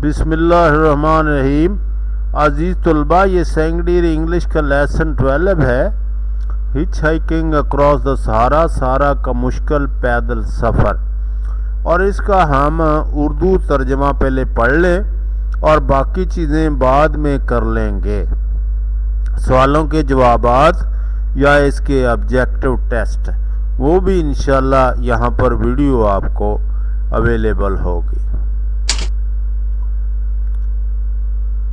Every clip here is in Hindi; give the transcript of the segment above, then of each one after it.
बिस्मिल्लाहिर्रहमानिर्रहीम। अजीज़ तलबा, ये सेकेंडरी इंग्लिश का लेसन 12 है। Hitch hiking across the Sahara, सहारा का मुश्किल पैदल सफ़र। और इसका हम उर्दू तर्जमा पहले पढ़ लें और बाकी चीज़ें बाद में कर लेंगे। सवालों के जवाबात या इसके ऑब्जेक्टिव टेस्ट वो भी इंशाल्लाह यहाँ पर वीडियो आपको अवेलेबल होगी।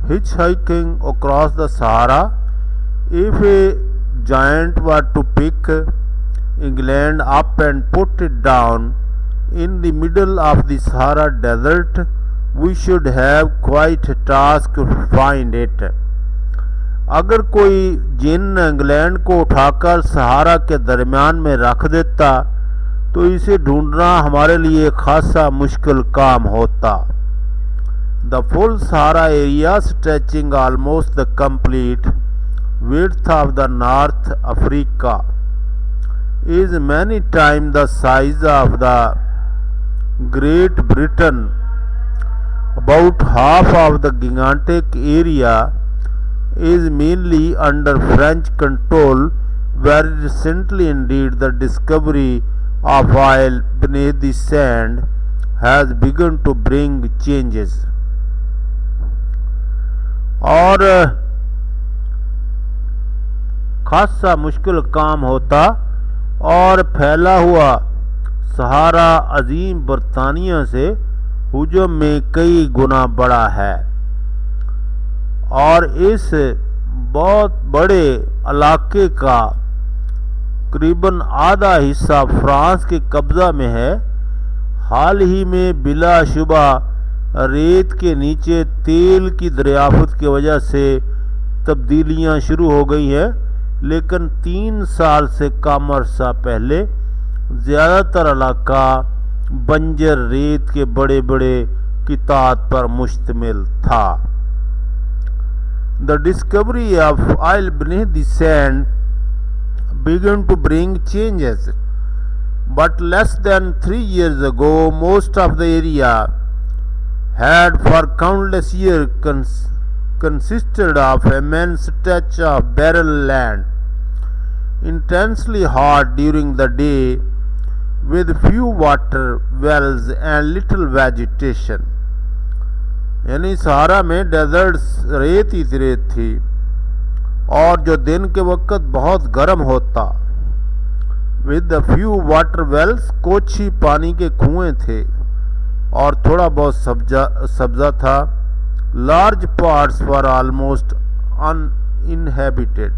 Hitchhiking across the Sahara. If a giant were to pick England up and put it down in the middle of the Sahara Desert, we should have quite a task to find it. अगर कोई जिन इंग्लैंड को उठाकर सहारा के दरमियान में रख देता तो इसे ढूंढना हमारे लिए खासा मुश्किल काम होता। The full Sahara area, stretching almost the complete width of the North Africa, is many times the size of the Great Britain. About half of the gigantic area is mainly under French control. Very recently indeed, the discovery of oil beneath the sand has begun to bring changes. और खासा मुश्किल काम होता और फैला हुआ सहारा अजीम बरतानिया से हुजूम में कई गुना बड़ा है और इस बहुत बड़े इलाके का करीबन आधा हिस्सा फ्रांस के कब्जा में है। हाल ही में बिलाशुबा रेत के नीचे तेल की दरियाफ्त की वजह से तब्दीलियां शुरू हो गई हैं, लेकिन 3 साल से कम अरसा पहले ज़्यादातर इलाका बंजर रेत के बड़े बड़े किताब पर मुश्तमिल था। The discovery of oil beneath the sand began to bring changes, but less than 3 years ago most of the area had for countless years consisted of immense stretch of barren land, intensely hot during the day, with few water wells and little vegetation. यानी सहारा में डेजर्ट रेत ही रेत थी और जो दिन के वक्त बहुत गर्म होता। With the few water wells, कुछ ही पानी के कुएं थे और थोड़ा बहुत सब्जा था। लार्ज पार्ट्स वर आलमोस्ट अनइनहेबिटेड,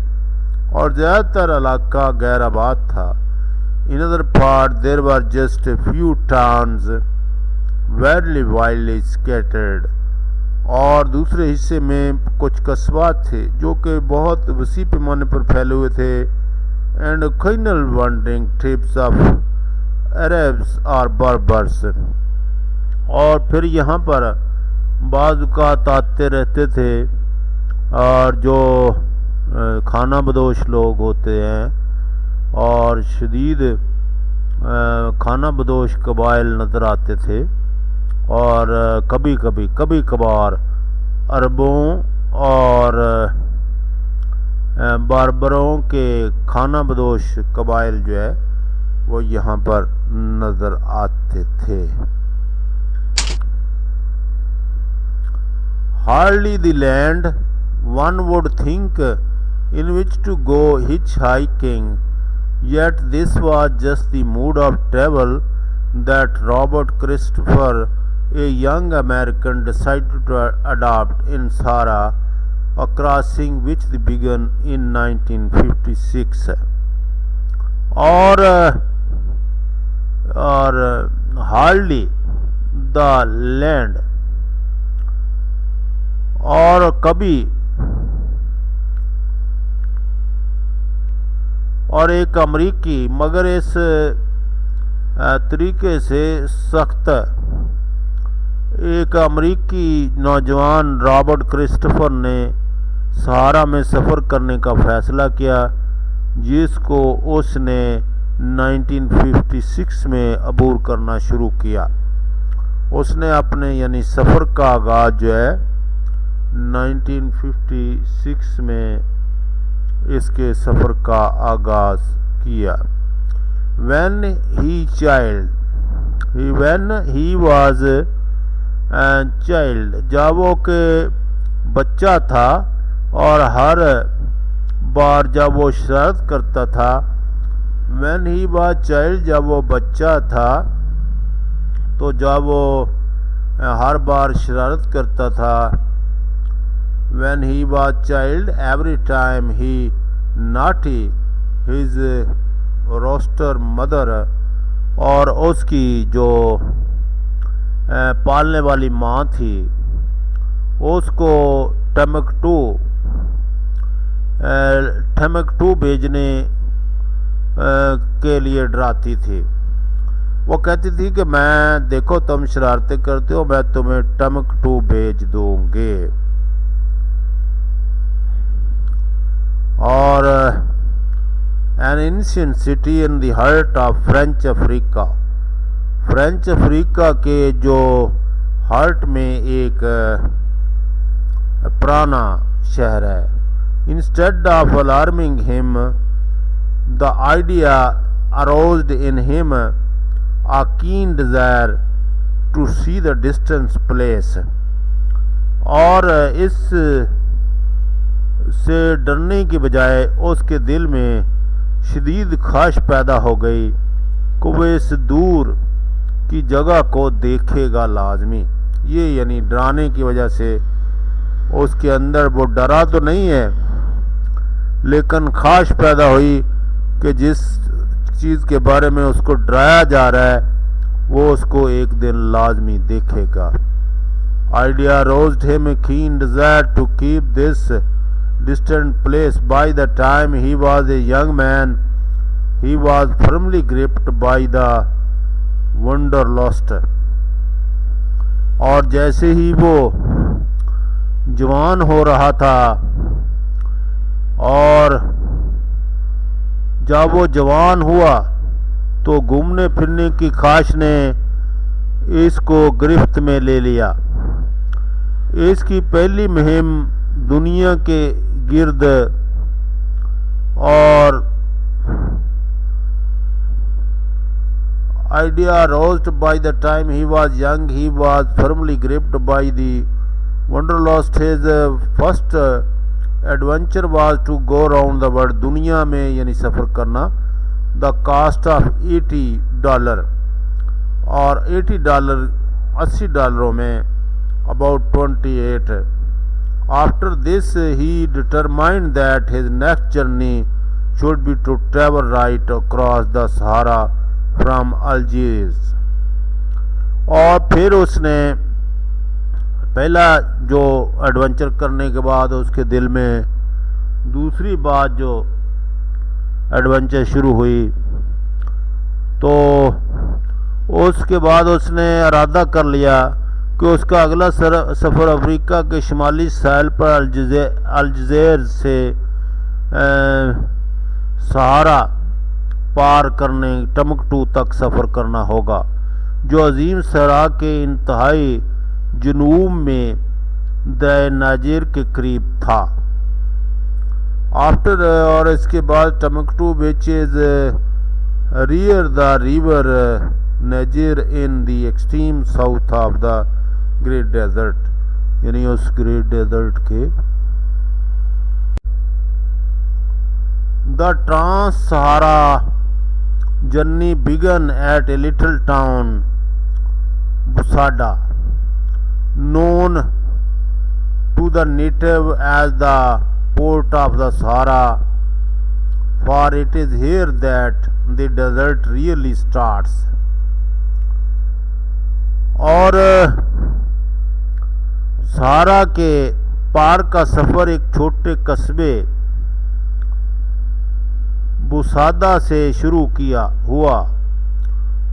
और ज़्यादातर इलाका गैर आबाद था। In other part there were just a few towns very widely scattered, और दूसरे हिस्से में कुछ कस्बा थे जो कि बहुत वसी पैमाने पर फैले हुए थे। And occasional wondering trips of Arabs और बर्बर्स, और फिर यहाँ पर बाज़ आते रहते थे और जो खाना बदोश लोग होते हैं और शदीद खाना बदोश कबाइल नज़र आते थे, और कभी कभार अरबों और बारबरों के खाना बदोश कबाइल जो है वो यहाँ पर नज़र आते थे। Hardly the land one would think in which to go hitchhiking, yet this was just the mode of travel that Robert Christopher, a young American, decided to adopt in Sahara, a crossing which began in 1956. और hardly the land, और कभी और एक अमरीकी मगर इस तरीके से सख्त एक अमरीकी नौजवान रॉबर्ट क्रिस्टोफर ने सहारा में सफ़र करने का फ़ैसला किया, जिसको उसने 1956 में अबूर करना शुरू किया। उसने अपने यानी सफ़र का आगाज़ जो है 1956 में इसके सफ़र का आगाज़ किया। When he was a child, जब वो के बच्चा था और हर बार जब वो शरारत करता था, when he was child, जब वो बच्चा था तो जब वो हर बार शरारत करता था, when he was child, every time he naughty his roaster mother, और उसकी जो पालने वाली माँ थी उसको टमकटू भेजने के लिए डराती थी। वो कहती थी कि मैं देखो तुम शरारतें करते हो, मैं तुम्हें टमकटू भेज दूंगी। और an ancient city in the heart of French Africa, French Africa के जो हार्ट में एक पुराना शहर है। Instead of alarming him, the idea aroused in him a keen desire to see the distant place, और इस से डरने की बजाय उसके दिल में शदीद ख्वाहिश पैदा हो गई कि वह इस दूर की जगह को देखेगा लाजमी। ये यानी डराने की वजह से उसके अंदर, वो डरा तो नहीं है लेकिन ख्वाहिश पैदा हुई कि जिस चीज़ के बारे में उसको डराया जा रहा है वो उसको एक दिन लाजमी देखेगा। Idea रोज्ड him a keen desire to keep this distant place. By the time he was a young man, he was firmly gripped by the wanderlust, और जैसे ही वो जवान हो रहा था और जब वो जवान हुआ तो घूमने फिरने की ख्वाहिश ने इसको गिरफ्त में ले लिया। इसकी पहली मुहिम दुनिया के गिर्द और idea roused by the time he was young, he was firmly gripped by the wanderlust. His first adventure was to go around the world, दुनिया में यानी सफ़र करना, the cost of $80, और $80 $80 में about 28। After this he determined that his next journey should be to travel right across the Sahara from Algiers, और फिर उसने पहला जो एडवेंचर करने के बाद उसके दिल में दूसरी बात जो एडवेंचर शुरू हुई, तो उसके बाद उसने इरादा कर लिया कि उसका अगला सफ़र अफ्रीका के शुमाली साहिल पर अल्जीयर से सहारा पार करने टमकटू तक सफ़र करना होगा, जो अजीम सहरा के इंतहाई जनूब में द नाजिर के करीब था। आफ्टर, और इसके बाद Timbuktu which is rear the river Niger in the extreme south of the great desert, यानी उस ग्रेट डेजर्ट के the trans Sahara journey began at a little town Bou Saada, known to the native as the port of the Sahara, for it is here that the desert really starts। और सहारा के पार का सफ़र एक छोटे कस्बे बुसादा से शुरू हुआ,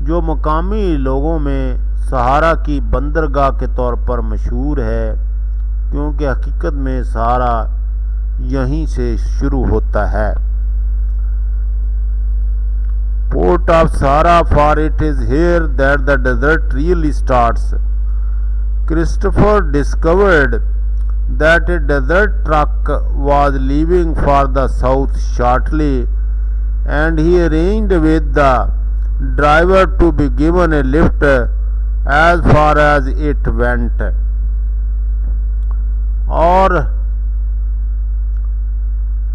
जो मकामी लोगों में सहारा की बंदरगाह के तौर पर मशहूर है, क्योंकि हकीकत में सहारा यहीं से शुरू होता है। port of Sahara, for it is here that the desert really starts. Christopher discovered that a desert truck was leaving for the south shortly, and he arranged with the driver to be given a lift as far as it went. और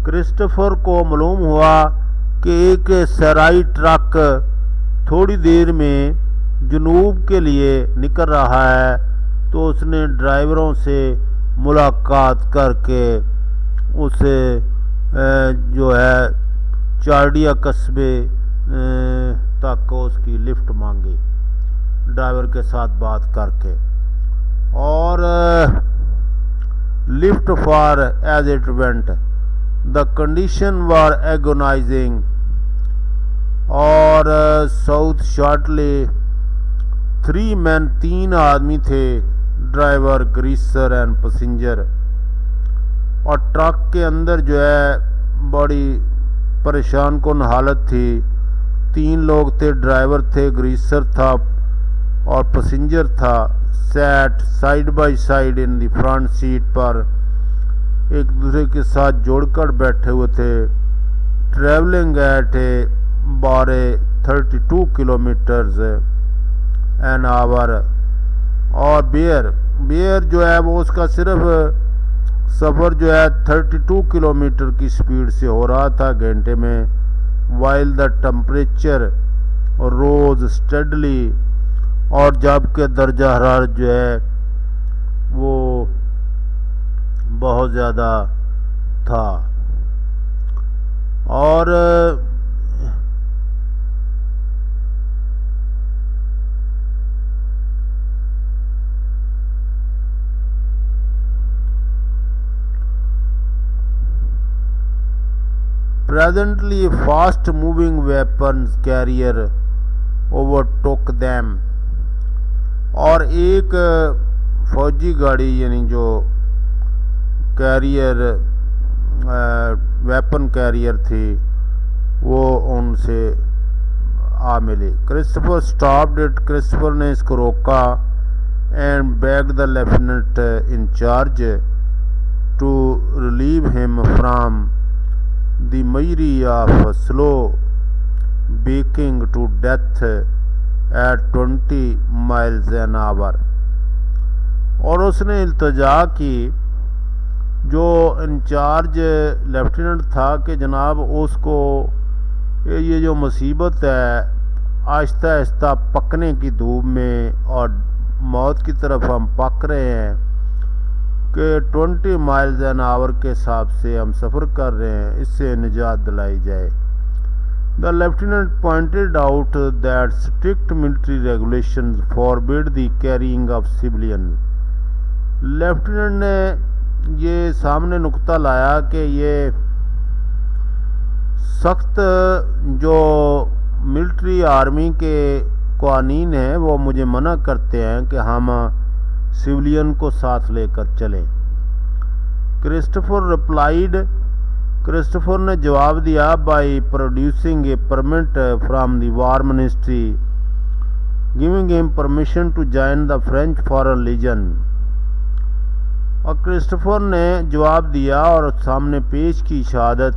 क्रिस्टोफर को मालूम हुआ कि एक सराई ट्रक थोड़ी देर में जनूब के लिए निकल रहा है, तो उसने ड्राइवरों से मुलाकात करके उसे जो है चार्डिया कस्बे तक उसकी लिफ्ट मांगी, ड्राइवर के साथ बात करके। और lift for as it went, the condition were agonising, और साउथ शॉर्टली 3 men, 3 आदमी थे, ड्राइवर, ग्रीसर एंड पैसेंजर। और ट्रक के अंदर जो है बड़ी परेशान कुन हालत थी। 3 लोग थे, ड्राइवर थे, ग्रीसर था और पैसेंजर था। Sat side by side in the front seat पर एक दूसरे के साथ जोड़कर बैठे हुए थे। Travelling at a 32 kilometres an hour. और बेयर जो है वो उसका सिर्फ सफ़र जो है 32 किलोमीटर की स्पीड से हो रहा था घंटे में। While the temperature rose steadily, और जबकि दर्जा हरारत जो है वो बहुत ज़्यादा था। और presently a fast moving weapons carrier overtook them, और एक फौजी गाड़ी यानी जो कैरियर वेपन कैरियर थी वो उनसे आ मिली। क्रिस्टोफर स्टॉप्ड इट, क्रिस्टोफर ने इसको रोका and begged the lieutenant in charge to relieve him from the misery of slow baking to death at 20 miles an hour। और उसने इल्तजा की जो इंचार्ज लेफ्टिनेंट था कि जनाब उसको ये जो मुसीबत है आहिस्ता आहिस्ता पकने की धूप में और मौत की तरफ हम पक रहे हैं कि 20 miles an hour के हिसाब से हम सफ़र कर रहे हैं, इससे निजात दिलाई जाए। The lieutenant pointed out that strict military regulations forbid the carrying of civilians। Lieutenant ने ये सामने नुक्ता लाया कि ये सख्त जो मिलिट्री आर्मी के कानून हैं वो मुझे मना करते हैं कि हम सिविलियन को साथ लेकर चलें। क्रिस्टोफर रिप्लाइड, क्रिस्टोफर ने जवाब दिया, by producing a permit from the war ministry giving him permission to join the French Foreign Legion. और क्रिस्टोफर ने जवाब दिया और सामने पेश की शहादत,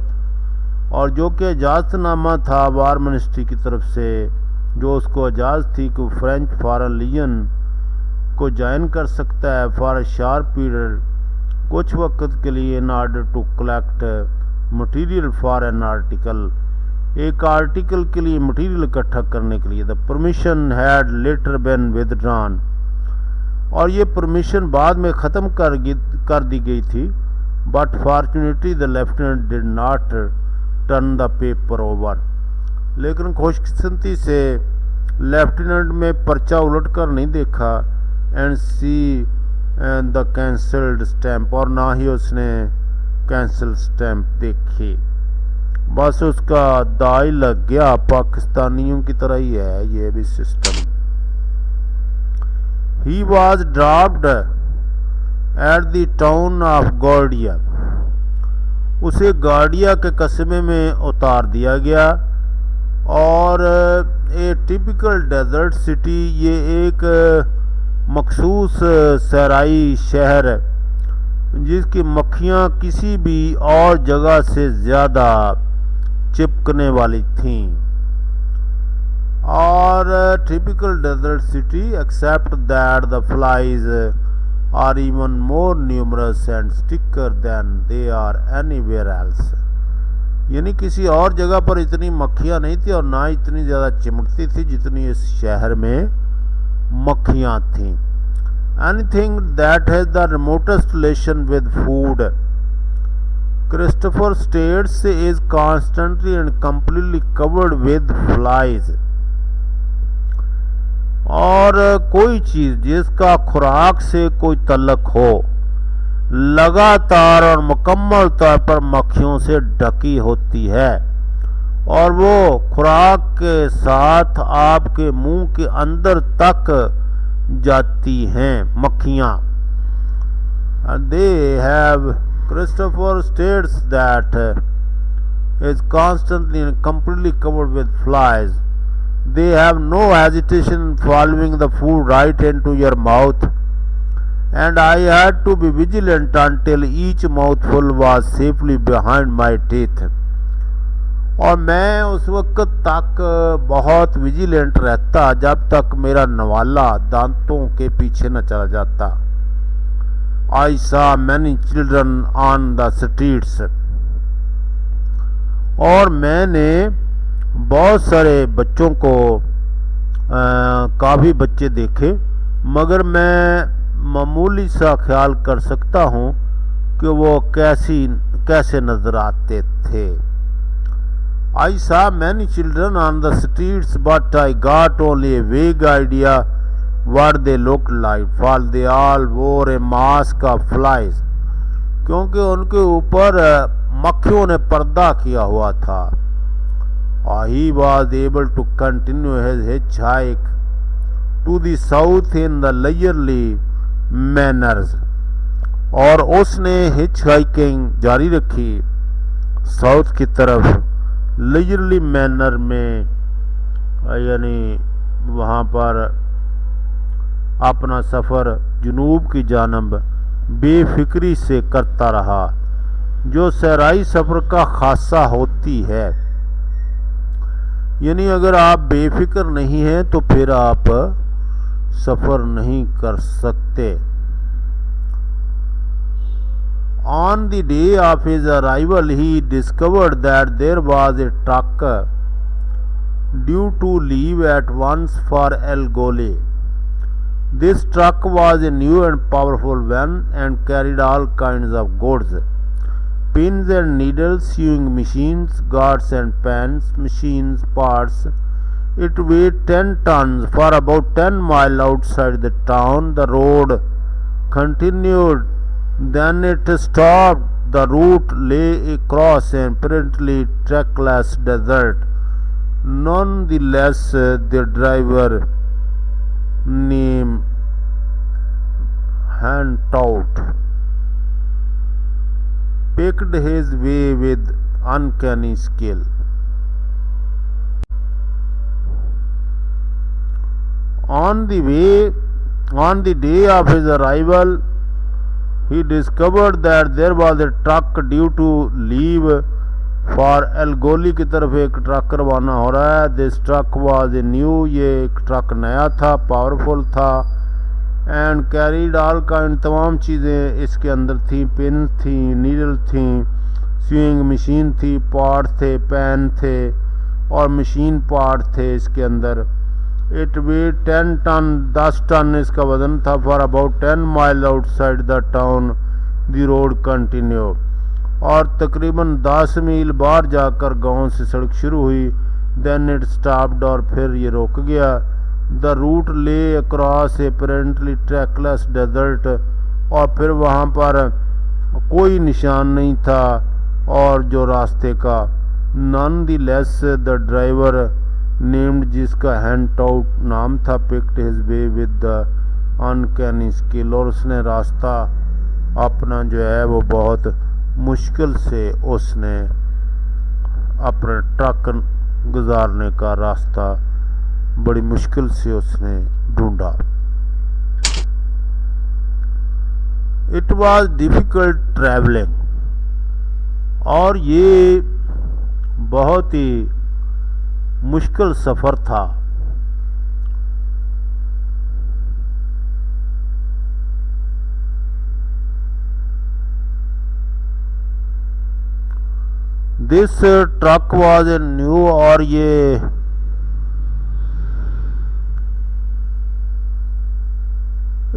और जो कि इजाज़तनामा था वार मिनिस्ट्री की तरफ से जो उसको इजाज़त थी कि फ्रेंच फॉरेन लीजन को ज्वाइन कर सकता है फॉर ए शार्प पीरियड, कुछ वक्त के लिए, in order to collect material for an article, एक आर्टिकल के लिए मटेरियल इकट्ठा करने के लिए। The permission had later been withdrawn, और ये परमिशन बाद में ख़त्म कर दी गई थी। But fortunately the lieutenant did not turn the paper over, लेकिन खुशकिस्मती से लेफ्टिनेंट में पर्चा उलट कर नहीं देखा and see the cancelled stamp, और ना ही उसने कैंसल स्टैम्प देखी। बस उसका दाई लग गया। पाकिस्तानियों की तरह ही है ये भी system. He was dropped at the town of Ghardaia, उसे गार्डिया के कस्बे में उतार दिया गया। और ए टिपिकल डेजर्ट सिटी, ये एक मखसूस सहराई शहर जिसकी मक्खियाँ किसी भी और जगह से ज़्यादा चिपकने वाली थीं। और typical desert city except that the flies are even more numerous and sticker than they are anywhere else. यानी किसी और जगह पर इतनी मक्खियाँ नहीं थी और ना इतनी ज़्यादा चिमटती थी जितनी इस शहर में मक्खियाँ थीं। Anything that has the remotest relation with food, Christopher states, is constantly and completely covered with flies. और कोई चीज़ जिसका खुराक से कोई तल्लक हो लगातार और मुकम्मल तौर पर मक्खियों से ढकी होती है और वो खुराक के साथ आपके मुंह के अंदर तक जाती हैं मक्खियाँ। They have, Christopher states that is constantly and completely covered with flies. They have no hesitation in following the food right into your mouth, and I had to be vigilant until each mouthful was safely behind my teeth. और मैं उस वक्त तक बहुत विजिलेंट रहता जब तक मेरा नवाला दांतों के पीछे न चला जाता। I saw many children on the streets. और मैंने बहुत सारे बच्चों को काफ़ी बच्चे देखे, मगर मैं मामूली सा ख्याल कर सकता हूँ कि वो कैसे नजर आते थे। I saw many children on the streets, but I got only a vague idea what they looked like, for they all wore a mask of flies. क्योंकि उनके ऊपर मक्खियों ने पर्दा किया हुआ था। He was able to continue his hitchhike to the south in the leisurely manners. और उसने हिचहाइकिंग जारी रखी साउथ की तरफ लेजरली मैनर में, यानी वहाँ पर अपना सफ़र जुनूब की जानब बेफिक्री से करता रहा, जो सहराई सफ़र का खासा होती है। यानी अगर आप बेफिक्र नहीं हैं तो फिर आप सफ़र नहीं कर सकते। On the day of his arrival, he discovered that there was a truck due to leave at once for El Gole. This truck was a new and powerful van and carried all kinds of goods: pins and needles, sewing machines, guards and pans, machines, parts. It weighed 10 tons. For about 10 miles outside the town, the road continued. Then it stopped. The route lay across an apparently trackless desert. Nonetheless, the driver, named Hantout, picked his way with uncanny skill. On the day of his arrival, he discovered that there was a truck due to leave for El Goli की तरफ एक ट्रक रवाना हो रहा है। This truck was a new, ये एक ट्रक नया था, पावरफुल था, एंड कैरीड ऑल काइंड, तमाम चीज़ें इसके अंदर थी। पिन थी, नीडल थी, स्विंग मशीन थी, पार्ट थे, पैन थे और मशीन पार्ट थे इसके अंदर। इट वेट 10 टन, 10 टन इसका वजन था। For about 10 mile outside the town the road continue, और तकरीबन 10 मील बाहर जाकर गांव से सड़क शुरू हुई। देन इट स्टॉप्ड, और फिर ये रुक गया। द रूट ले अक्रॉस अपरेंटली ट्रैकलेस डेजर्ट, और फिर वहाँ पर कोई निशान नहीं था और जो रास्ते का। Known the less the driver named, जिसका हैंडआउट नाम था, picked his way with the uncanny skill, और उसने रास्ता अपना जो है वो बहुत मुश्किल से उसने अपने ट्रक गुजारने का रास्ता बड़ी मुश्किल से उसने ढूंढा। इट वॉज डिफिकल्ट ट्रैवलिंग, और ये बहुत ही मुश्किल सफ़र था। This truck was a new, और ये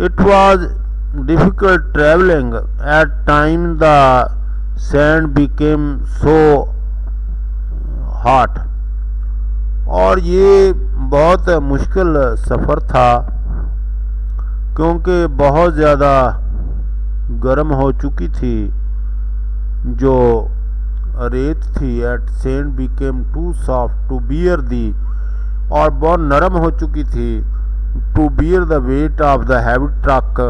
it was difficult traveling. At time the sand became so hot, और ये बहुत मुश्किल सफ़र था क्योंकि बहुत ज़्यादा गर्म हो चुकी थी जो रेत थी। At sand became too soft to bear the, और बहुत नरम हो चुकी थी to bear the weight of the heavy truck,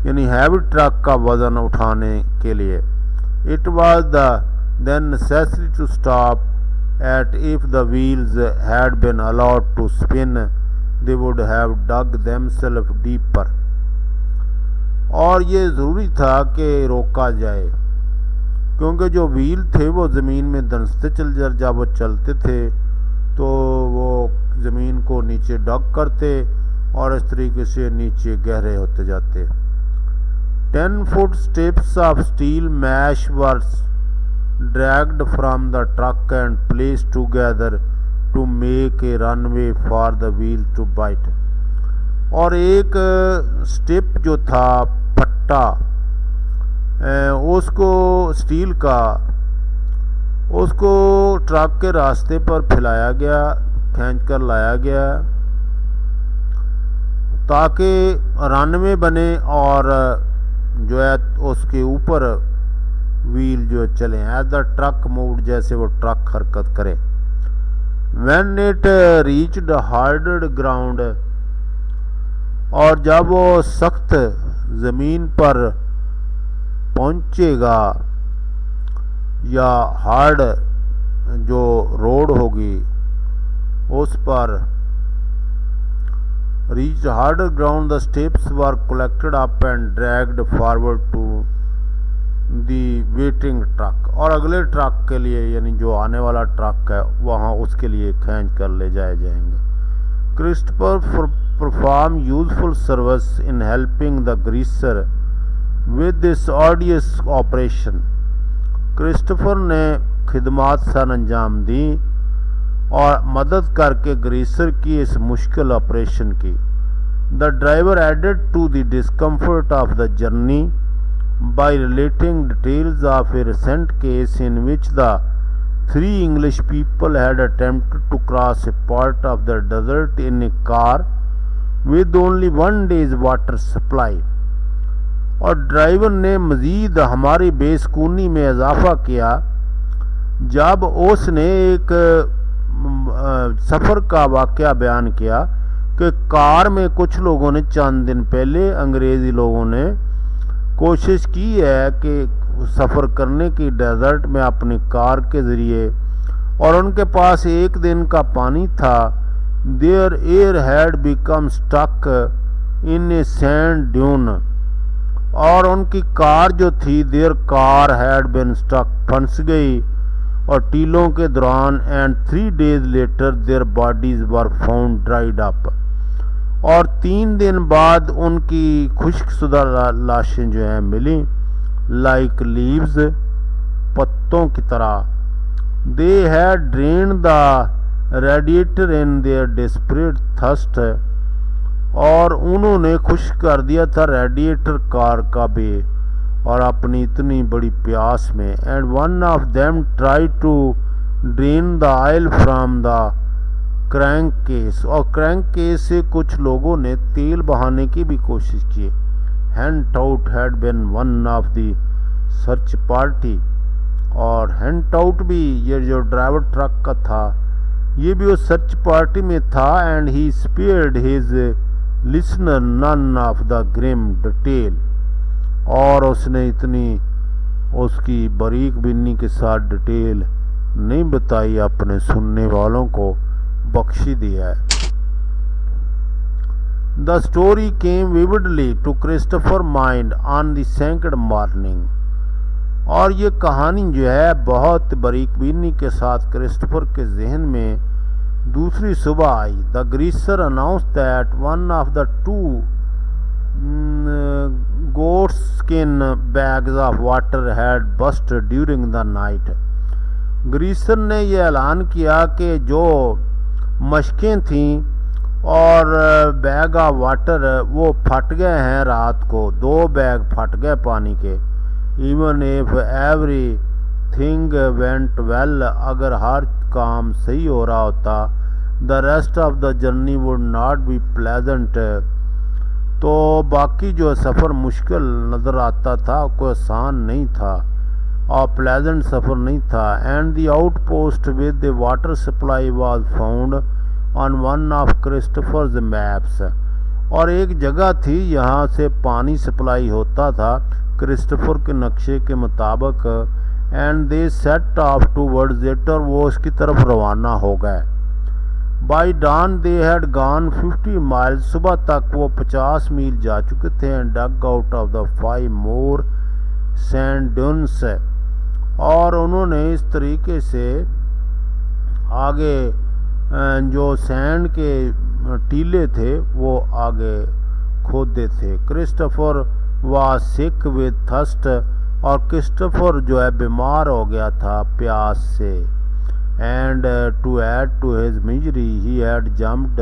यानी हैवी ट्रक का वजन उठाने के लिए। It was the then necessary to stop at, if the wheels had been allowed to spin they would have dug themselves deeper, और ये ज़रूरी था कि रोका जाए क्योंकि जो व्हील थे वो ज़मीन में धंसते जब वो चलते थे तो वो ज़मीन को नीचे डग करते और इस तरीके से नीचे गहरे होते जाते। 10-foot steps of steel mesh were dragged from the truck and placed together to make a runway for the wheel to bite, और एक स्टेप जो था फट्टा उसको स्टील का उसको ट्रक के रास्ते पर फैलाया गया, खींच कर लाया गया ताकि रनवे बने और जो है उसके ऊपर व्हील जो चले एज द ट्रक मूव, जैसे वो ट्रक हरकत करे। When it reached hard ground, और जब वो सख्त ज़मीन पर पहुंचेगा या हार्ड जो रोड होगी उस पर, reached harder ground, the steps were collected up and dragged forward to the waiting truck, और अगले ट्रक के लिए यानी जो आने वाला ट्रक है वहाँ उसके लिए खींच कर ले जाए जाएंगे। Christopher perform useful service in helping the greaser with this odious operation, Christopher ने खिदमात सर अंजाम दी और मदद करके ग्रीसर की इस मुश्किल ऑपरेशन की। The driver added to the discomfort of the journey by relating details of a recent case in which the 3 English people had attempted to cross a part of the desert in a car with only 1 day's water supply, और ड्राइवर ने मज़ीद हमारी बेसकूनी में इजाफा किया जब उसने एक सफ़र का वाक़या बयान किया कि कार में कुछ लोगों ने चंद दिन पहले अंग्रेज़ी लोगों ने कोशिश की है कि सफ़र करने की डेजर्ट में अपनी कार के ज़रिए, और उनके पास 1 दिन का पानी था। Their air had become stuck in a sand dune, और उनकी कार जो थी their car had been stuck फंस गई और टीलों के दौरान। And 3 days later their bodies were found dried up, और 3 दिन बाद उनकी खुश्कशुदा लाशें जो हैं मिली लाइक लीव्स, पत्तों की तरह। They had drain the radiator in their desperate thirst, और उन्होंने खुश्क कर दिया था रेडिएटर कार का भी और अपनी इतनी बड़ी प्यास में। And one of them try to drain the oil from the crankcase, और क्रैंक केस से कुछ लोगों ने तेल बहाने की भी कोशिश की। Hand out had been one of the search party, और हैंड आउट भी ये जो ड्राइवर ट्रक का था ये भी उस सर्च पार्टी में था। And he spared his listener none of the grim detail, और उसने इतनी उसकी बारीक बिन्नी के साथ डिटेल नहीं बताई, अपने सुनने वालों को बख्शी दिया है। The story came vividly to Christopher mind on the second morning. और ये कहानी जो है बहुत बारीकबीनी के साथ क्रिस्टोफर के जहन में दूसरी सुबह आई। The greaser announce that one of the two goat skin bags of water had burst during the night. Greaser ने यह ऐलान किया कि जो मशकें थीं और बैग ऑफ वाटर वो फट गए हैं रात को, 2 बैग फट गए पानी के। Even if every thing went well, अगर हर काम सही हो रहा होता, the rest of the journey would not be pleasant, तो बाकी जो सफ़र मुश्किल नज़र आता था, कोई आसान नहीं था और प्लेजेंट सफ़र नहीं था। And the outpost with the water supply was found on one of Christopher's maps. और एक जगह थी यहाँ से पानी सप्लाई होता था क्रिस्टोफर के नक्शे के मुताबिक। And they set off towards it, और वो उसकी तरफ रवाना हो गए। By dawn they had gone 50 miles, सुबह तक वो 50 मील जा चुके थे। And dug out of the 5 more sand dunes, और उन्होंने इस तरीके से आगे जो सैंड के टीले थे वो आगे खोदे थे। Christopher was sick with thirst, और क्रिस्टोफर जो है बीमार हो गया था प्यास से। And to add to his misery he had jumped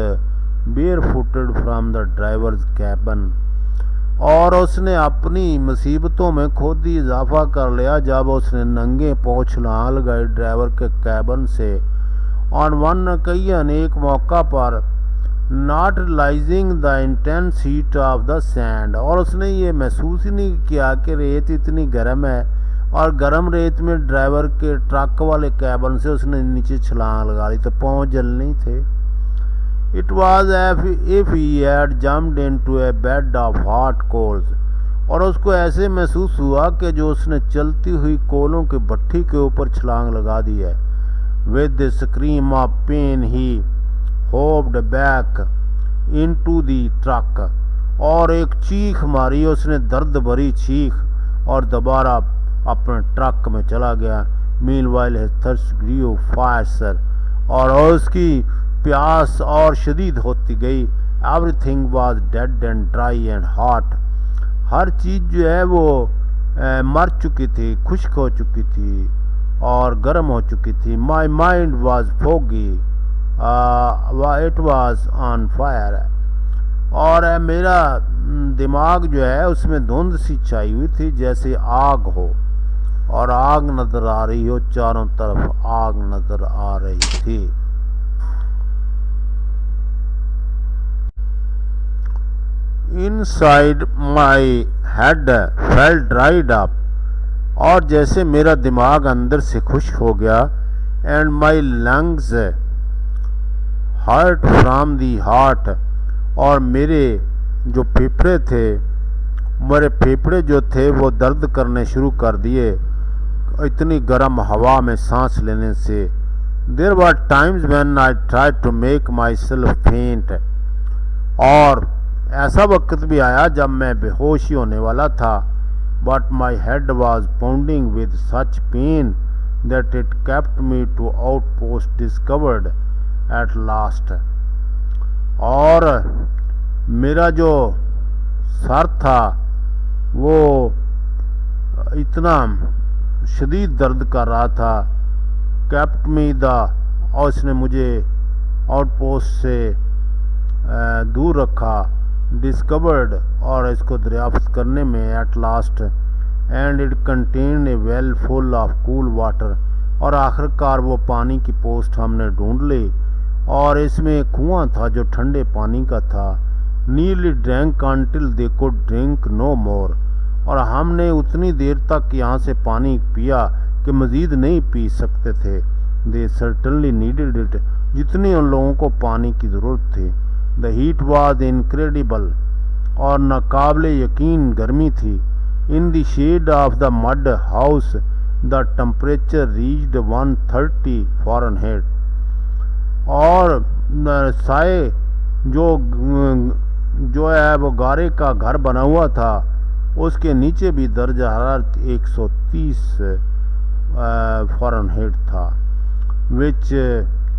barefooted from the driver's cabin, और उसने अपनी मुसीबतों में खुद ही इजाफा कर लिया जब उसने नंगे पांव छलांग लगाई ड्राइवर के कैबिन से। ऑन वन occasion, एक मौका पर, not realising the intense heat of the sand, और उसने ये महसूस ही नहीं किया कि रेत इतनी गर्म है, और गर्म रेत में ड्राइवर के ट्रक वाले कैबिन से उसने नीचे छलांग लगा ली तो पाँव जलने ही थे। It was if he had jumped into a bed of hot coals, और उसको ऐसे महसूस हुआ कि जो उसने चलती हुई कोलों की भट्टी के ऊपर छलांग लगा दी है। With the scream of pain he hopped back into the truck, और एक चीख मारी उसने, दर्द भरी चीख, और दोबारा अपने ट्रक में चला गया। Meanwhile his thirst grew fire, और उसकी प्यास और शदीद होती गई। Everything was dead and dry and hot, हर चीज़ जो है वो मर चुकी थी, खुश्क हो चुकी थी और गर्म हो चुकी थी। My mind was foggy, it was on fire, और मेरा दिमाग जो है उसमें धुंध सी छाई हुई थी जैसे आग हो, और आग नज़र आ रही हो, चारों तरफ आग नज़र आ रही थी। Inside my head fell dried up, और जैसे मेरा दिमाग अंदर से खुश्क हो गया। And my lungs hurt from the heart, और मेरे जो फेफड़े थे, मेरे फेफड़े जो थे वो दर्द करने शुरू कर दिए इतनी गर्म हवा में सांस लेने से। There were times when I tried to make myself faint, और ऐसा वक्त भी आया जब मैं बेहोश ही होने वाला था। But my head was pounding with such pain that it kept me to outpost discovered at last, और मेरा जो सर था वो इतना शदीद दर्द कर रहा था। केप्ट मी द, और इसने मुझे आउटपोस्ट से दूर रखा, डिस्कवर्ड, और इसको दरियाफ्त करने में at last. And it contain a well full of cool water, और आखिरकार वो पानी की पोस्ट हमने ढूंढ ली, और इसमें एक कुआं था जो ठंडे पानी का था। नीली drank until they could drink no more, और हमने उतनी देर तक यहाँ से पानी पिया कि मज़ीद नहीं पी सकते थे। दे सर्टनली नीडेड इट, जितनी उन लोगों को पानी की ज़रूरत थी। द हीट वाज इनक्रेडिबल, और नाकाबिले यकीन गर्मी थी। In the shade of the mud house the temperature reached 130 Fahrenheit. और साए जो है वो गारे का घर बना हुआ था, उसके नीचे भी दर्जा हरारत 130 फ़ारेनहाइट था। Which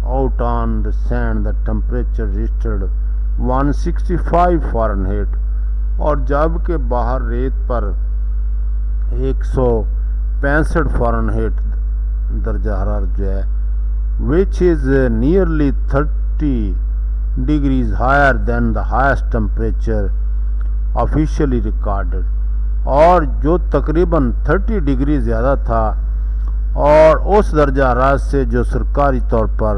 out on the sand the temperature registered 165 Fahrenheit. और जब के बाहर रेत पर 165 फ़ारेनहाइट दर्जा हरारत जो है, which is nearly 30 degrees higher than the highest temperature officially recorded। और जो तकरीबन 30 डिग्री ज़्यादा था और उस दर्जा हरारत से जो सरकारी तौर पर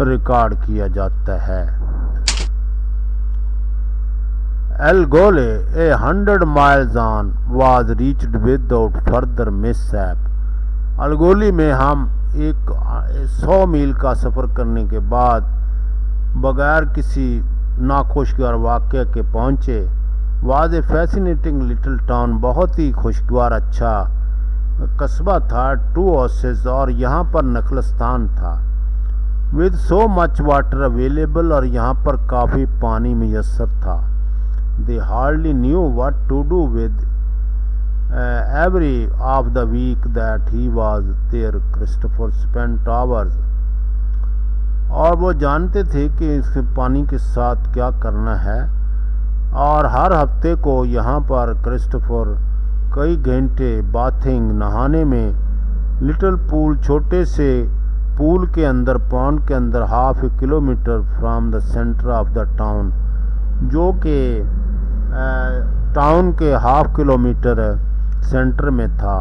रिकॉर्ड किया जाता है। El Gole, 100 miles on, was reached without further mishap। अलगोली में हम 100 मील का सफ़र करने के बाद बगैर किसी नाखुशगवार वाक़े के पहुँचे। Was a fascinating little town, बहुत ही खुशगवार अच्छा कस्बा था। 2 हाउसेस, और यहाँ पर नखलस्तान था। With so much water available, और यहाँ पर काफ़ी पानी मैसर था। They hardly knew what to do with every of the week that he was there. Christopher spent hours, और वो जानते थे कि इस पानी के साथ क्या करना है, और हर हफ्ते को यहाँ पर क्रिस्टोफर कई घंटे बाथिंग नहाने में लिटिल पूल, छोटे से पूल के अंदर, पॉन्ड के अंदर, half A kilometre from the centre of the town, जो कि टाउन के हाफ किलोमीटर सेंटर में था।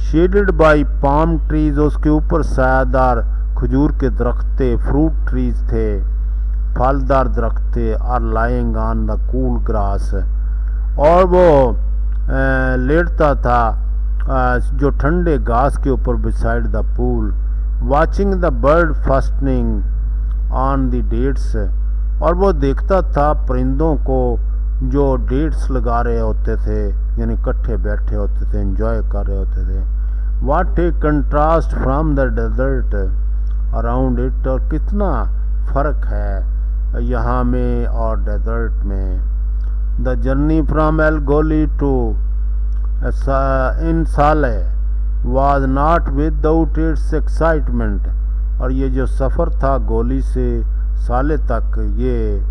शेडेड बाई पाम ट्रीज, उसके ऊपर सायादार खजूर के दरख्त थे। फ्रूट ट्रीज थे, फलदार दरख्त थे। और lying on the cool grass, और वो लेटता था जो ठंडे घास के ऊपर beside the pool. Watching the bird fastening on the dates, और वो देखता था परिंदों को जो डेट्स लगा रहे होते थे, यानी इकट्ठे बैठे होते थे, एंजॉय कर रहे होते थे। What a contrast from the desert around it, और कितना फ़र्क है यहाँ में और डेजर्ट में। The journey from El Golea to In Salah was not without its excitement, और ये जो सफ़र था गोली से साले तक, ये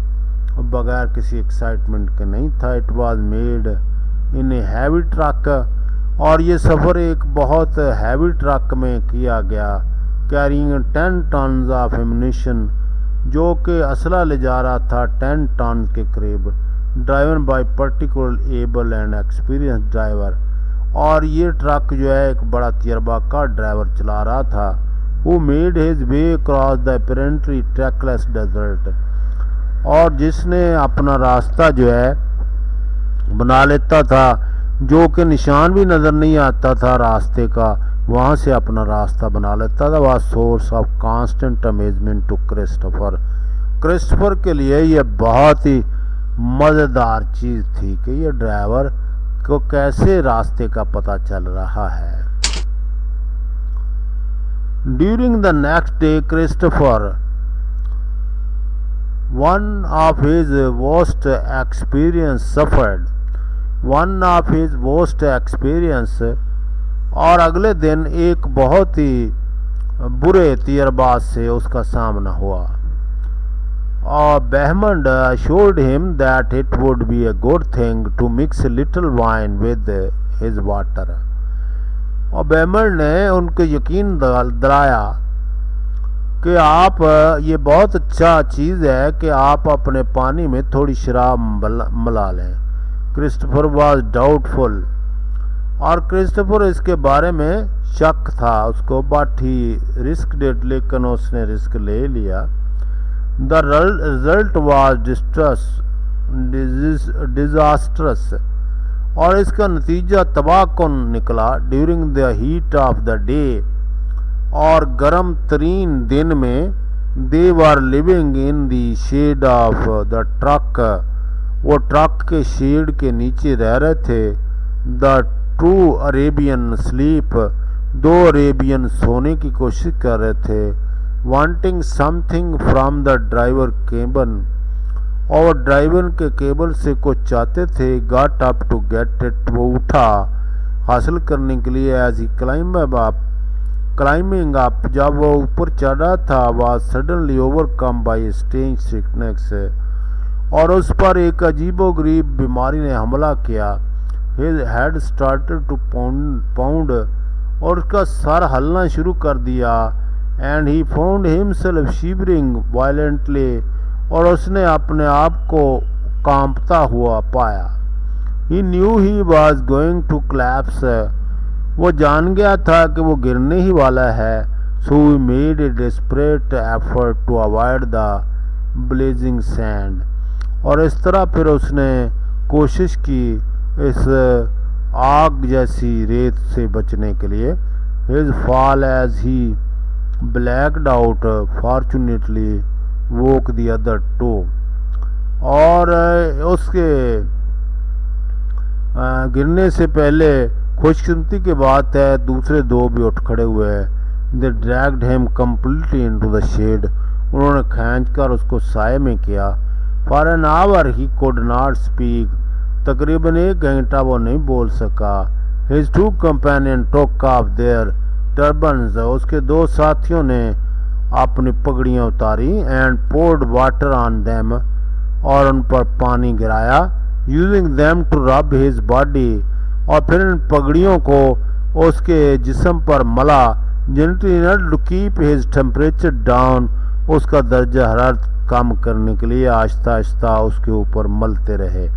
बगैर किसी एक्साइटमेंट के नहीं था। It was made in a heavy truck, और ये सफ़र एक बहुत हैवी ट्रक में किया गया। कैरिंग 10 टन ऑफ एम्यूनिशन, जो कि असला ले जा रहा था 10 टन के करीब। Driven by particular able and experience driver, और ये ट्रक जो है एक बड़ा तजर्बाकार ड्राइवर चला रहा था। Who made his way cross the apparently trackless desert, और जिसने अपना रास्ता जो है बना लेता था, जो कि निशान भी नज़र नहीं आता था रास्ते का, वहाँ से अपना रास्ता बना लेता था। वह source of constant amazement to Christopher. Christopher के लिए यह बहुत ही मज़ेदार चीज़ थी कि ये ड्राइवर को कैसे रास्ते का पता चल रहा है। During the next day Christopher one of his worst experience suffered, one of his worst experience, और अगले दिन एक बहुत ही बुरे तजर्बा से उसका सामना हुआ। और बेहमंड assured him that it would be a good thing to mix a little wine with his water, और बेहमंड ने उनको यकीन दिलाया कि आप, ये बहुत अच्छा चीज़ है कि आप अपने पानी में थोड़ी शराब मिला लें। क्रिस्टोफर वाज डाउटफुल, और क्रिस्टोफर इसके बारे में शक था उसको, बट ही रिस्क डिड, लेकिन उसने रिस्क ले लिया। द रिजल्ट वाज डिजास्ट्रस, और इसका नतीजा तबाहकुन निकला। During the heat of the day, और गर्म तरीन दिन में, they were living in the shade of the truck, वो ट्रक के शेड के नीचे रह रहे थे। द ट्रू अरेबियन स्लीप, दो अरेबियन सोने की कोशिश कर रहे थे। Wanting something from the driver cabin, और ड्राइवर के केबल से कुछ चाहते थे। Got up to get it, वो उठा हासिल करने के लिए। एज ही क्लाइंबिंग अप, जब वो ऊपर चढ़ा था, was suddenly overcome by strange sickness, और उस पर एक अजीबोगरीब बीमारी ने हमला किया। His head started to pound, और उसका सर हलना शुरू कर दिया। And he found himself shivering violently, और उसने अपने आप को कांपता हुआ पाया। He knew he was going to collapse, वो जान गया था कि वो गिरने ही वाला है। So he made a desperate effort to avoid the blazing sand, और इस तरह फिर उसने कोशिश की इस आग जैसी रेत से बचने के लिए। His fall as he blacked out fortunately woke the other two, और उसके गिरने से पहले खुशकिस्मती की बात है दूसरे दो भी उठ खड़े हुए हैं। They dragged him completely into the shade, उन्होंने खींचकर उसको साए में किया। For an hour he could not speak, तकरीबन 1 घंटा वो नहीं बोल सका। His two companion took off their turbans, उसके दो साथियों ने अपनी पगड़ियाँ उतारी। And poured water on them, और उन पर पानी गिराया। Using them to rub his body, और फिर इन पगड़ियों को उसके जिस्म पर मला। Gently to keep his temperature down, उसका दर्जा हरारत कम करने के लिए आहिस्ता आहिस्ता उसके ऊपर मलते रहे।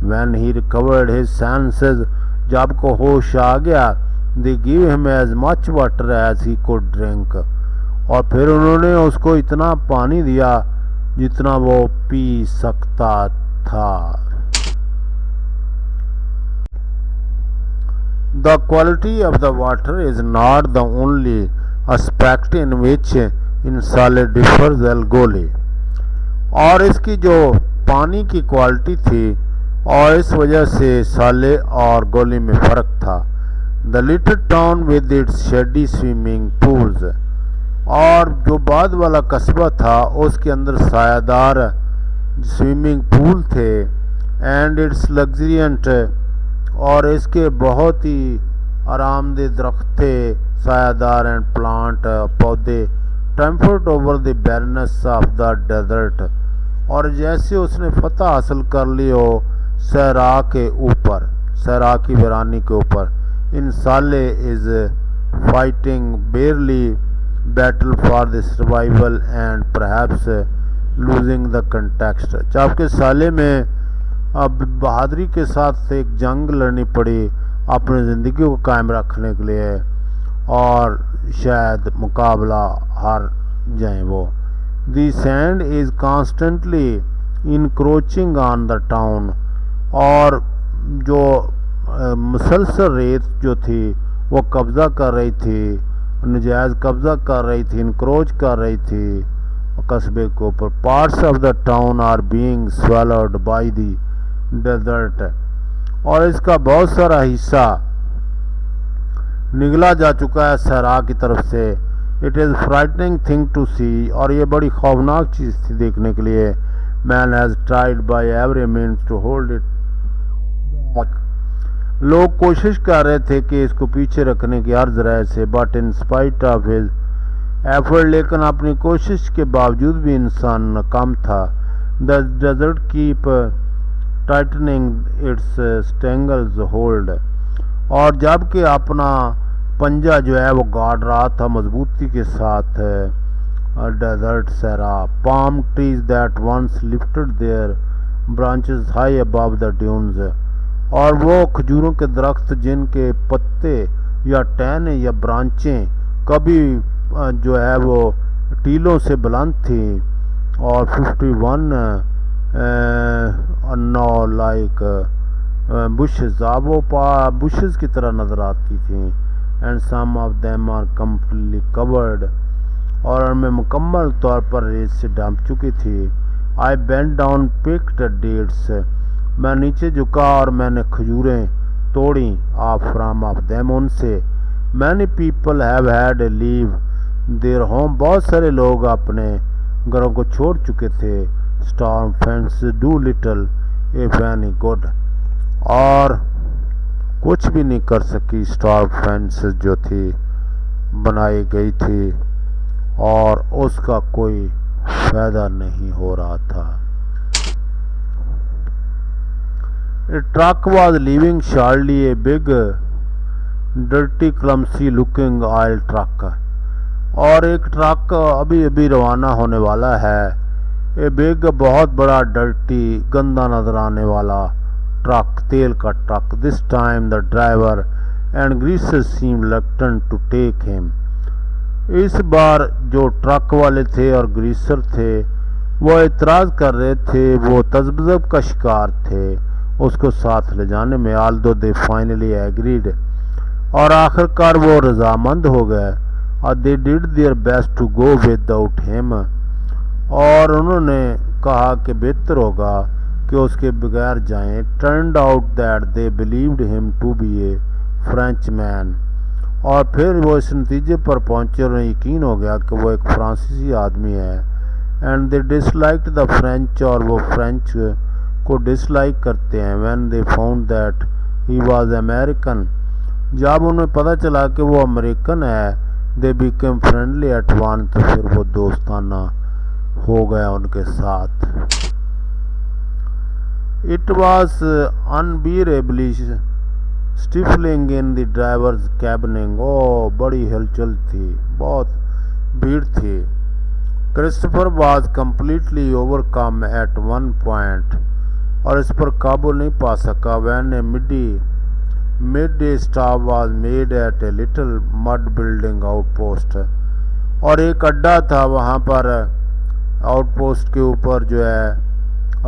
When he recovered his senses, जब को होश आ गया, they gave him as much water as he could drink, और फिर उन्होंने उसको इतना पानी दिया जितना वो पी सकता था। The quality of the water is not the only aspect in which इंसाले differs algoli, और इसकी जो पानी की क्वालिटी थी और इस वजह से साले और गोली में फ़र्क था। The little town with its shady swimming pools, और जो बाद वाला कस्बा था उसके अंदर सायादार स्विमिंग पूल थे। एंड इट्स लग्जरियंट, और इसके बहुत ही आरामदेह दरख्त थे, सायादार एंड प्लांट पौधे। Triumphed over the barrenness of the desert, और जैसे उसने फतह हासिल कर ली हो सहरा के ऊपर, सहरा की वीरानी के ऊपर। इन साले is fighting बेयरली battle for the survival and perhaps losing the context, जबकि साले में अब बहादुरी के साथ एक जंग लड़नी पड़ी अपनी ज़िंदगी को कायम रखने के लिए, और शायद मुकाबला हार जाएं वो। The sand is constantly encroaching on the town, और जो मुसलसल रेत जो थी वो कब्ज़ा कर रही थी, नजायज़ कब्ज़ा कर रही थी, इनक्रोच कर रही थी कस्बे के ऊपर। Parts of the town are being swallowed by the desert, और इसका बहुत सारा हिस्सा निगला जा चुका है सहरा की तरफ से। It is frightening thing to see, और ये बड़ी खौफनाक चीज़ थी देखने के लिए। Man has tried by every means to hold it back, लोग कोशिश कर रहे थे कि इसको पीछे रखने की हर जराए से। But in spite of his effort, लेकिन अपनी कोशिश के बावजूद भी इंसान नाकाम था। The desert keep tightening its strangles hold, और जबकि अपना पंजा जो है वो गाड़ रहा था मजबूती के साथ डेजर्ट सहरा। Palm trees that once lifted their branches high above the dunes, और वो खजूरों के दरख्त जिनके पत्ते या टहने या ब्रांचें कभी जो है वो टीलों से बुलंद थी, और 51 नो लाइक बुशेस, अब वो बुशेस की तरह नज़र आती थी। And some of them are completely covered, और उनमें मुकम्मल तौर पर रेत से ढंप चुकी थी। आई बेंट डाउन पिक्ड डेट्स, मैं नीचे झुका और मैंने खजूरें तोड़ी। ऑफ फ्राम ऑफ देम, उनसे। Many people have had a leave their home, बहुत सारे लोग अपने घरों को छोड़ चुके थे। Storm fence do little if any good, और कुछ भी नहीं कर सकी स्टॉर्म फेंस जो थी बनाई गई थी, और उसका कोई फायदा नहीं हो रहा था। A truck was leaving shortly, a big, dirty, clumsy looking oil truck, और एक ट्रक अभी अभी रवाना होने वाला है। ए बिग, बहुत बड़ा, डर्टी, गंदा नजर आने वाला ट्रक, तेल का truck. This time the driver and greaser seem reluctant to take him, इस बार जो ट्रक वाले थे और ग्रीसर थे वो इतराज़ कर रहे थे, वो तजब्ज़ब का शिकार थे उसको साथ ले जाने में। आल्दो दे फाइनली एग्रीड, और आखिरकार वो रजामंद हो गए। और they did their best to go without him, और उन्होंने कहा कि बेहतर होगा कि उसके बगैर जाएं। Turned out that they believed him to be a French man, और फिर वो इस नतीजे पर पहुंचे और उन्हें यकीन हो गया कि वो एक फ्रांसीसी आदमी है। And they disliked the French, और वो फ्रेंच को डिसलाइक करते हैं। When they found that he was American, जब उन्हें पता चला कि वो अमेरिकन है, they became friendly at once, तो फिर वो दोस्ताना हो गया उनके साथ। It was unbearably stifling in the driver's cabin, ओ बड़ी हलचल थी, बहुत भीड़ थी। Christopher was completely overcome at one point, और इस पर काबू नहीं पा सका। When a mid day stop was made at a little mud building outpost, और एक अड्डा था वहाँ पर आउटपोस्ट के ऊपर जो है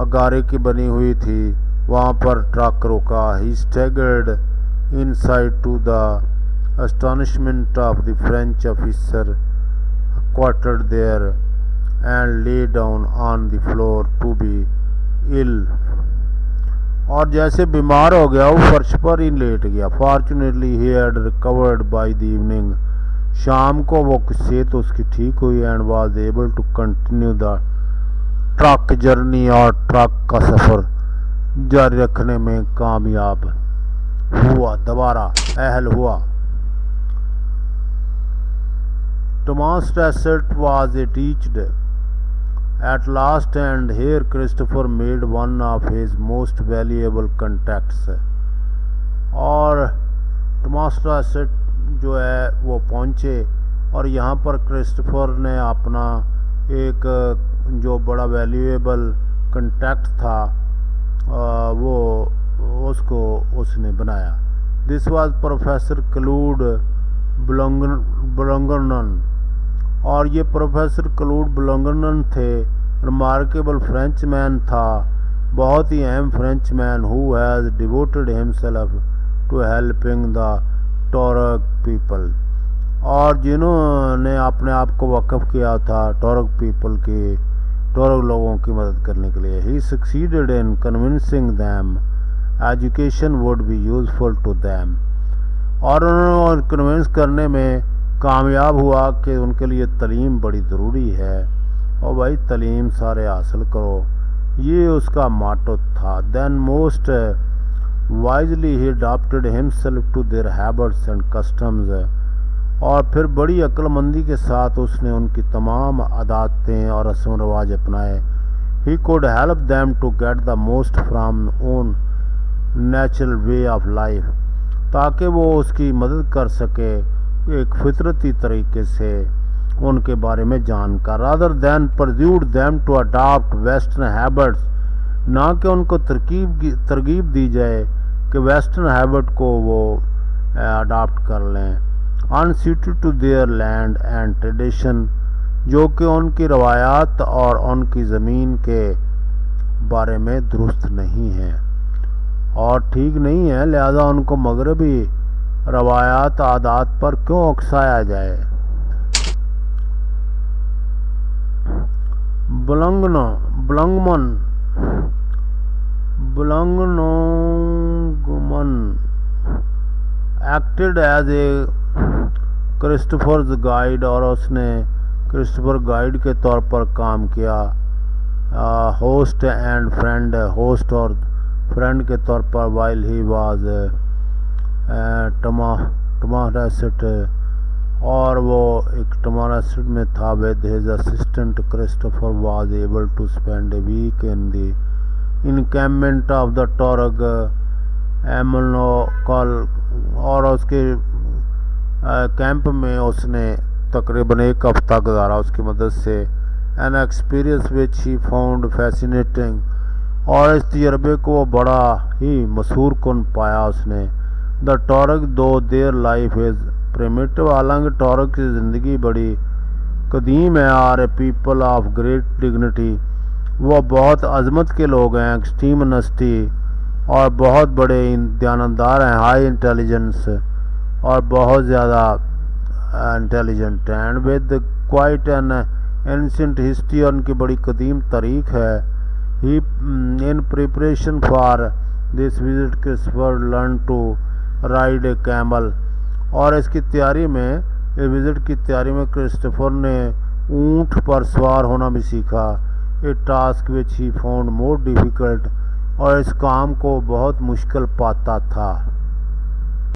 गारे की बनी हुई थी, वहाँ पर ट्रक रुका। He staggered inside to the astonishment of the French officer quartered there and lay down on the floor to be ill, और जैसे बीमार हो गया वो फर्श पर ही लेट गया। Fortunately he had recovered by the evening, शाम को वो सेहत उसकी ठीक हुई। And was able to continue the truck journey, और ट्रक का सफ़र जारी रखने में कामयाब हुआ, दोबारा अहल हुआ। Thomas Tressert was teached at last, and here Christopher made one of his most valuable contacts, और टॉमस ट्रेसेट जो है वो पहुँचे, और यहाँ पर क्रिस्टोफर ने अपना एक जो बड़ा वैल्यूएबल कंटैक्ट था वो उसको उसने बनाया। दिस वाज प्रोफेसर क्लूड ब्लंगरनन, और ये प्रोफेसर क्लूड ब्लंगरनन थे। रिमार्केबल फ्रेंच मैन था, बहुत ही अहम French man, who has devoted himself to helping the Tuareg people, और जिन्होंने अपने आप को वक़्फ़ किया था टोरक पीपल के, टोरक लोगों की मदद करने के लिए। He succeeded in convincing them education would be useful to them, और उन्होंने कन्विंस करने में कामयाब हुआ कि उनके लिए तालीम बड़ी ज़रूरी है, और भाई तालीम सारे हासिल करो, ये उसका माटो था। Then most wisely he adopted himself to their habits and customs, और फिर बड़ी अक्लमंदी के साथ उसने उनकी तमाम आदतें और रस्म रवाज अपनाए। He could help them to get the most from own natural way of life, ताकि वो उसकी मदद कर सके एक फितरती तरीके से उनके बारे में जानकर। Rather than persuade them to adopt western habits, ना कि उनको तरगीब दी जाए कि वेस्टर्न हैबिट को वो अडॉप्ट कर लें। Unsuited to their land and tradition, जो कि उनकी रवायात और उनकी ज़मीन के बारे में दुरुस्त नहीं है और ठीक नहीं है, लिहाजा उनको मगरबी रवायात आदात पर क्यों उकसाया जाए। Blungman acted as a Christopher's guide, और उसने क्रिस्टोफर गाइड के तौर पर काम किया। होस्ट एंड फ्रेंड, होस्ट और फ्रेंड के तौर पर वाइल ही वाज टमारासिट, और वो एक टमारासिट में था। With his assistant Christopher was able to spend a week in the encampment of the Tuareg Amenokal, और उसके कैंप में उसने तकरीबन एक हफ्ता गुजारा उसकी मदद से। An experience which he found fascinating, और इस तजर्बे को वो बड़ा ही मशहूर कन पाया उसने। द टॉरग दो देयर लाइफ इज़ प्रिमिटिव, हालांकि टॉरग की ज़िंदगी बड़ी कदीम है। Are a people of great dignity, वो बहुत अजमत के लोग हैं। एक्सट्रीम ऑनेस्टी, और बहुत बड़े दयानतदार हैं। हाई इंटेलिजेंस, और बहुत ज़्यादा intelligent. And with quite an ancient history, और उनकी बड़ी कदीम तारीख है। He in preparation for this visit Christopher learn to ride a camel, और इसकी तैयारी में, इस विजिट की तैयारी में क्रिस्टोफर ने ऊँट पर सवार होना भी सीखा। A task which he found more difficult, और इस काम को बहुत मुश्किल पाता था।